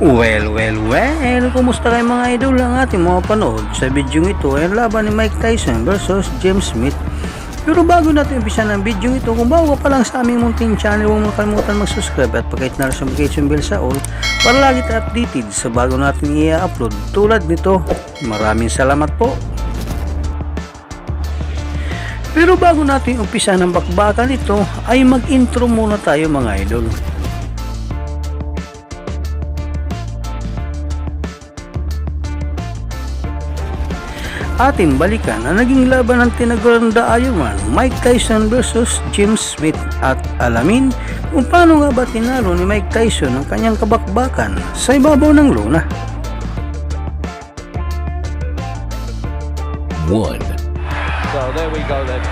Well, kumusta kayo mga idol? Ang ating mga panood sa video ito ay laban ni Mike Tyson versus James Smith. Pero bago natin umpisa ng video ito, kung bago ka pa lang sa aming munting channel, huwag mo kalimutan mag-subscribe at pag-hit na sa notification bell sa all para lagi tayo updated sa bago natin i-upload tulad nito. Maraming salamat po. Pero bago natin umpisa ng bakbakan ito, ay mag-intro muna tayo mga idol. Ating balikan ang naging laban ng tinagurang daayuman Mike Tyson versus James Smith at alamin kung paano nga ba tinalo ni Mike Tyson ang kanyang kabakbakan sa ibabaw ng luna. 1. So there we go then.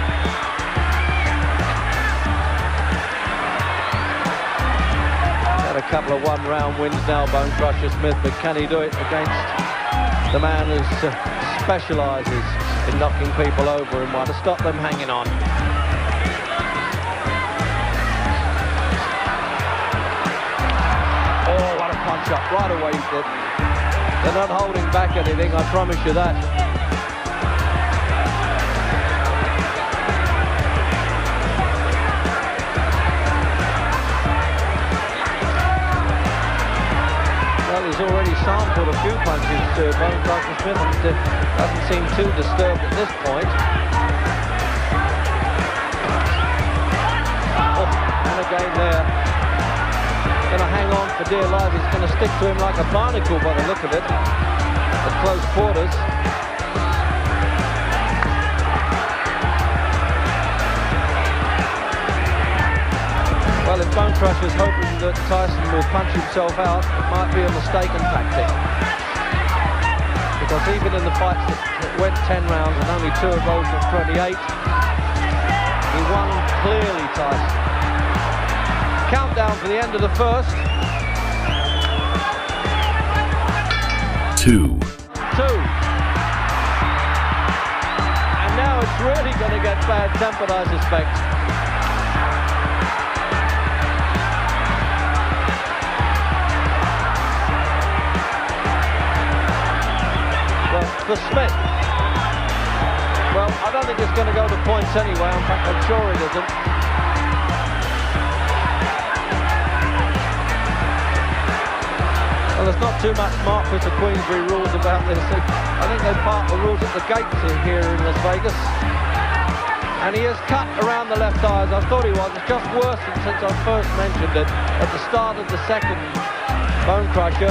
Had a couple of one-round wins now, Bone Crusher Smith, but can he do it against the man who specialises in knocking people over and want to stop them hanging on? Oh, what a punch up right away. They're not holding back anything, I promise you that. Well, he's already sampled a few punches to Bone Crusher Smith and doesn't seem too disturbed at this point. Oh, and again there. Going to hang on for dear life. He's going to stick to him like a barnacle by the look of it at close quarters. Well, if Bone Crusher's hoping that Tyson will punch himself out, it might be a mistaken tactic. Because even in the fights that went 10 rounds and only 2 of those were 28, he won clearly, Tyson. Countdown for the end of the first. 2. And now it's really going to get bad-tempered, I suspect. For Smith. Well, I don't think it's going to go to points anyway. In fact, I'm sure it isn't. Well, there's not too much Marquis of Queensberry rules about this. I think they part the rules at the gates here in Las Vegas. And he has cut around the left eye as I thought he was. It's just worse than since I first mentioned it at the start of the second Bone Crusher.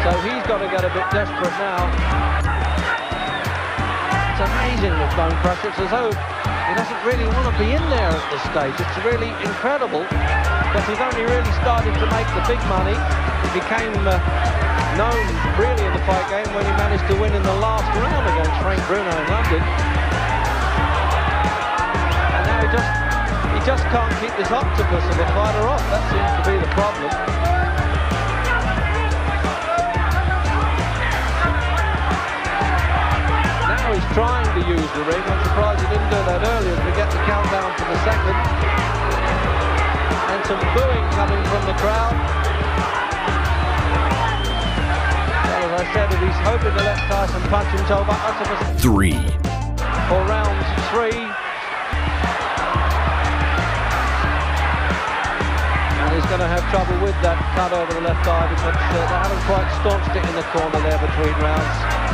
So he's got to get a bit desperate now. It's amazing with Bone Crusher. It's as though he doesn't really want to be in there at this stage. It's really incredible because he's only really started to make the big money. He became known really in the fight game when he managed to win in the last round against Frank Bruno in London. And now he just can't keep this octopus of a fighter off. That seems to be the problem. He's trying to use the ring. I'm surprised he didn't do that earlier to get the countdown for the second. And some booing coming from the crowd. Well, as I said, if he's hoping to let Tyson punch himself up, that's 3. For round 3. And he's going to have trouble with that cut over the left eye because they haven't quite staunched it in the corner there between rounds.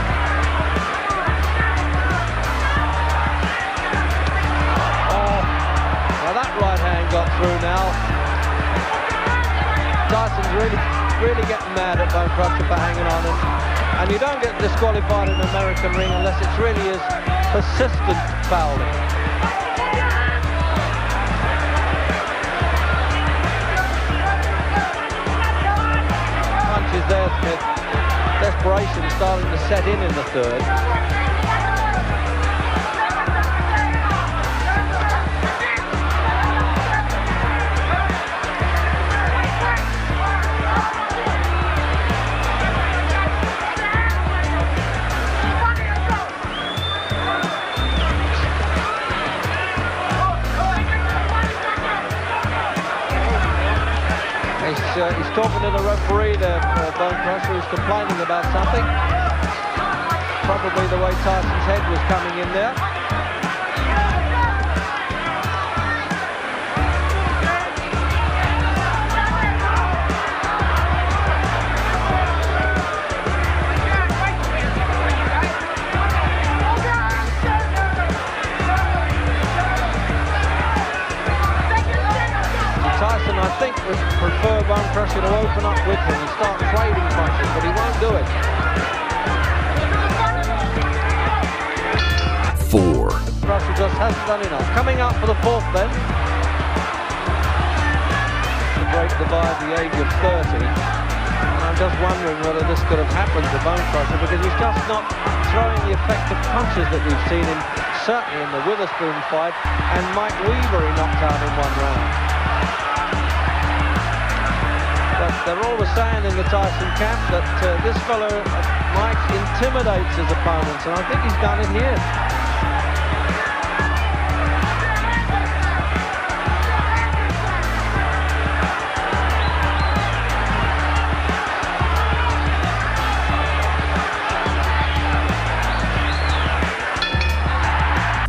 Right hand got through now. Tyson's really getting mad at Bone Crusher for hanging on, and you don't get disqualified in an American ring unless it really is persistent fouling. Punches there, Smith. Desperation starting to set in the third. He's talking to the referee there, Bone Crusher, who's complaining about something. Probably the way Tyson's head was coming in there. Tyson, I think, would prefer Bone Crusher to open up with him and start trading punches, but he won't do it. 4. Crusher just hasn't done enough. Coming up for the fourth then. To break the bar at the age of 30. And I'm just wondering whether this could have happened to Bone Crusher, because he's just not throwing the effective punches that we've seen him, certainly in the Witherspoon fight, and Mike Weaver he knocked out in one round. But they're always saying in the Tyson camp that this fellow, Mike, intimidates his opponents, and I think he's done it here.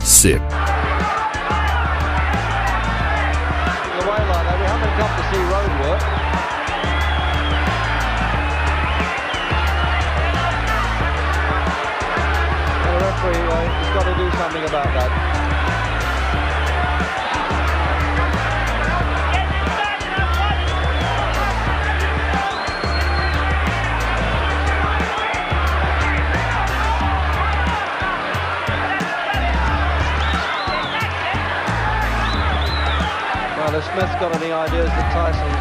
Sick. Away like that, we haven't come to see road work. And the referee, he's got to do something about that. Well, if Smith's got any ideas that Tyson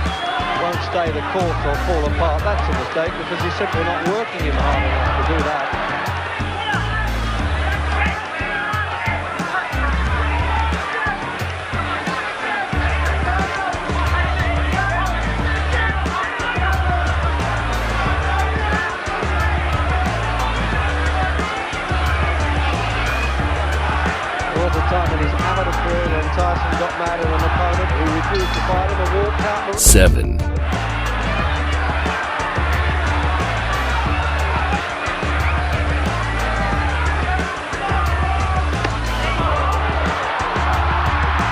won't stay the course or fall apart, that's a mistake, because he's simply not working him hard enough to do that. There was a time in his amateur career when Tyson got mad at an opponent who refused to fight him and walked out the 7.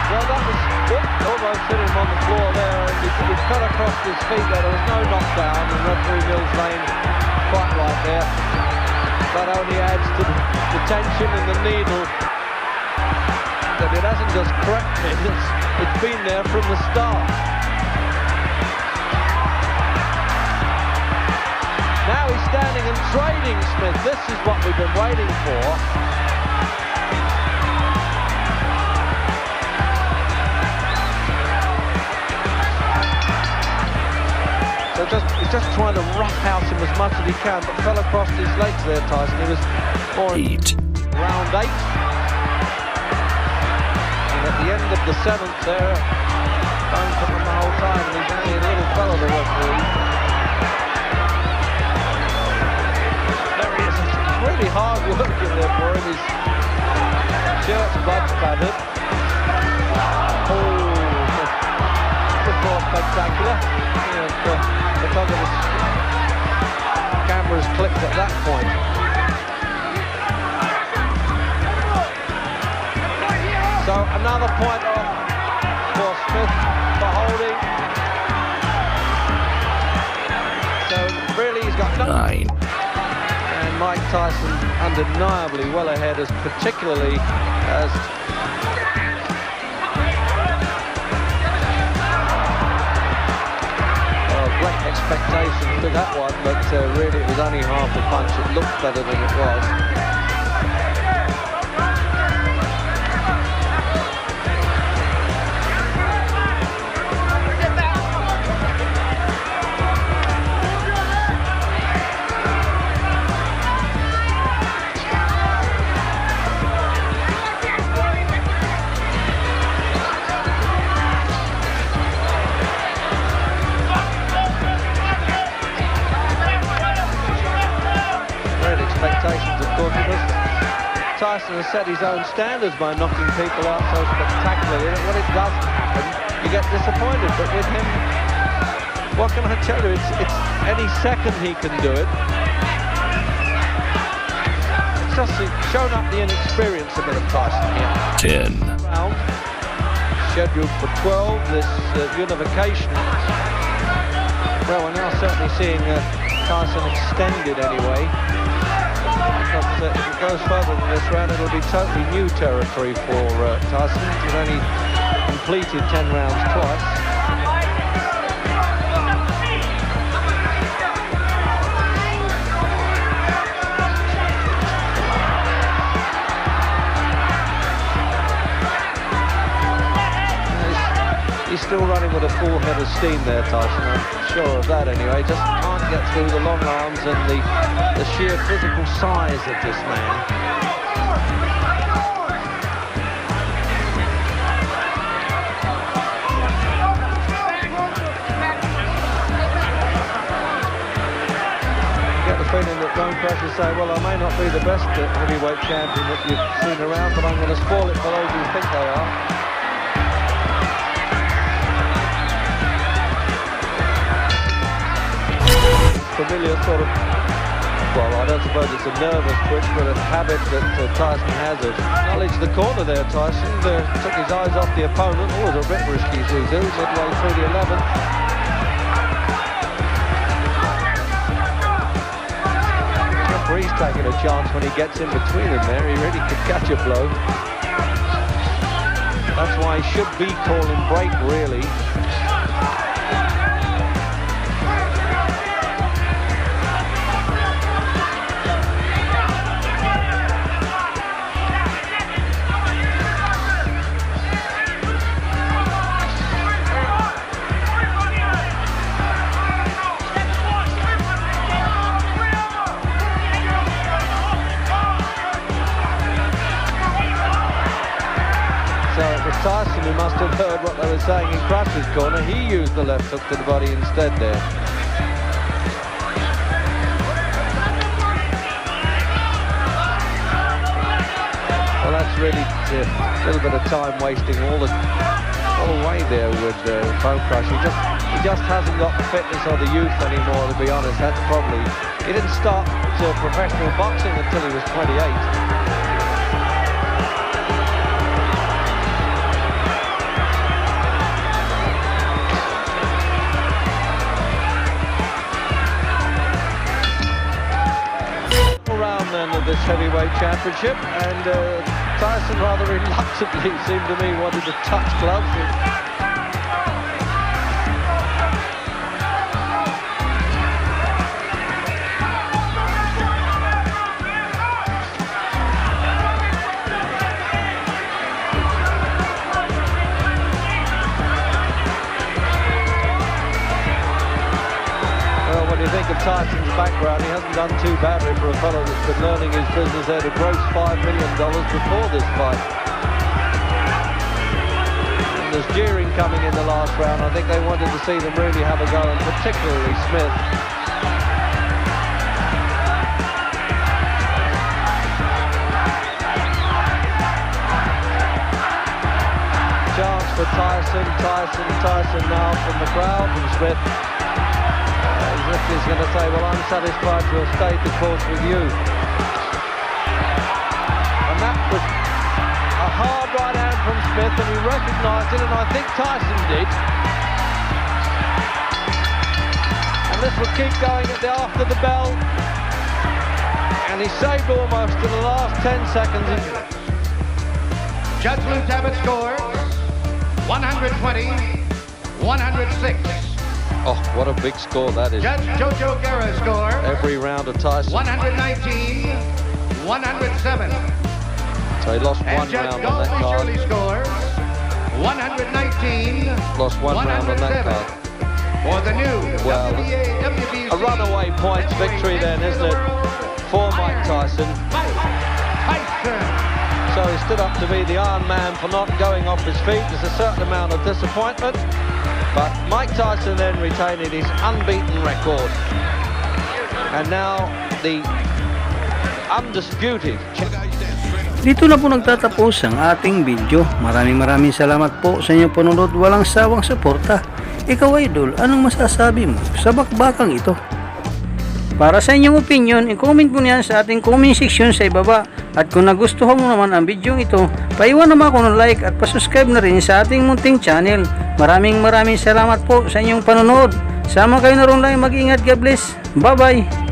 Well, that was almost hit him on the floor there, and he cut across his feet there. There was no knockdown, and referee Mills Lane quite right there. That only adds to the tension and the needle. That it hasn't just crept in, it's been there from the start. Now he's standing and trading Smith. This is what we've been waiting for. So he's just trying to roughhouse him as much as he can, but fell across his legs there, Tyson. He was more in 8. round 8. At the end of the 7th there, Bone took him the whole time, and he's only a little fellow, the referee. There he is. It's really hard work in there for him. His shirt's blood-spattered. Oh, a bit more spectacular. And the photographer's camera's clicked at that point. So another point off for Smith for holding. So really he's got 9. And Mike Tyson undeniably well ahead, as particularly as great expectations to that one, but really it was only half a punch. It looked better than it was. Tyson has set his own standards by knocking people out so spectacularly that when it doesn't happen, you get disappointed. But with him what can I tell you? It's any second he can do it. It's just shown up the inexperience a bit of Tyson here. 10. Round scheduled for 12. This unification. Well, we're now certainly seeing Tyson extended anyway. But if it goes further than this round, it'll be totally new territory for Tyson. He's only completed 10 rounds twice. He's still running with a full head of steam there, Tyson. I'm sure of that anyway. Just can't get through the long arms and the sheer physical size of this man. You get the feeling that Bone Crusher say, well, I may not be the best heavyweight champion that you've seen around, but I'm going to spoil it for those who think they are. Familiar sort of, well, I don't suppose it's a nervous twitch, but a habit that Tyson has of knowledge the corner there. Tyson took his eyes off the opponent. Always a bit risky Zuzu, midway through the 11th. Referee's taking a chance when he gets in between them there. He really could catch a blow. That's why he should be calling break, really. Tyson, who must have heard what they were saying in Crusher's corner, he used the left hook to the body instead there. Well, that's really a little bit of time wasting all the way there with Bone Crusher. He just hasn't got the fitness or the youth anymore, to be honest. That's probably... He didn't start professional boxing until he was 28. Of this heavyweight championship, and Tyson rather reluctantly seemed to me wanted to touch gloves. When you think of Tyson's background, he hasn't done too badly for a fellow that's been learning his business there to gross $5 million before this fight. And there's jeering coming in the last round. I think they wanted to see them really have a go, and particularly Smith. Chance for Tyson now from the crowd, from Smith. He's going to say, well, I'm satisfied to have stayed the course with you. And that was a hard right hand from Smith, and he recognised it, and I think Tyson did. And this will keep going after the bell. And he saved almost in the last 10 seconds. Judge Lou Tabbitt scores 120-106. Oh, what a big score that is. Judge Jojo Guerra score. Every round of Tyson. 119-107. So he lost one Judge round on that Dolphy card. Shirley scores 119. Lost one round on that card. For the new A WBC. runaway points victory then, isn't it? For Mike Tyson. Tyson. So he stood up to be the Iron Man for not going off his feet. There's a certain amount of disappointment. But Mike Tyson then retaining his unbeaten record. And now the undisputed. Dito na po nagtatapos ang ating video. Maraming salamat po sa inyong panonood. Walang sawang suporta. Ikaw idol, anong masasabi mo sa bakbakang ito? Para sa inyong opinion, i-comment mo niyan sa ating comment section sa ibaba. At kung nagustuhan mo naman ang video ito, paiwan naman ako ng like at pasubscribe na rin sa ating munting channel. Maraming salamat po sa inyong panonood. Sama kayo na rin lang, mag-ingat, God bless. Bye bye!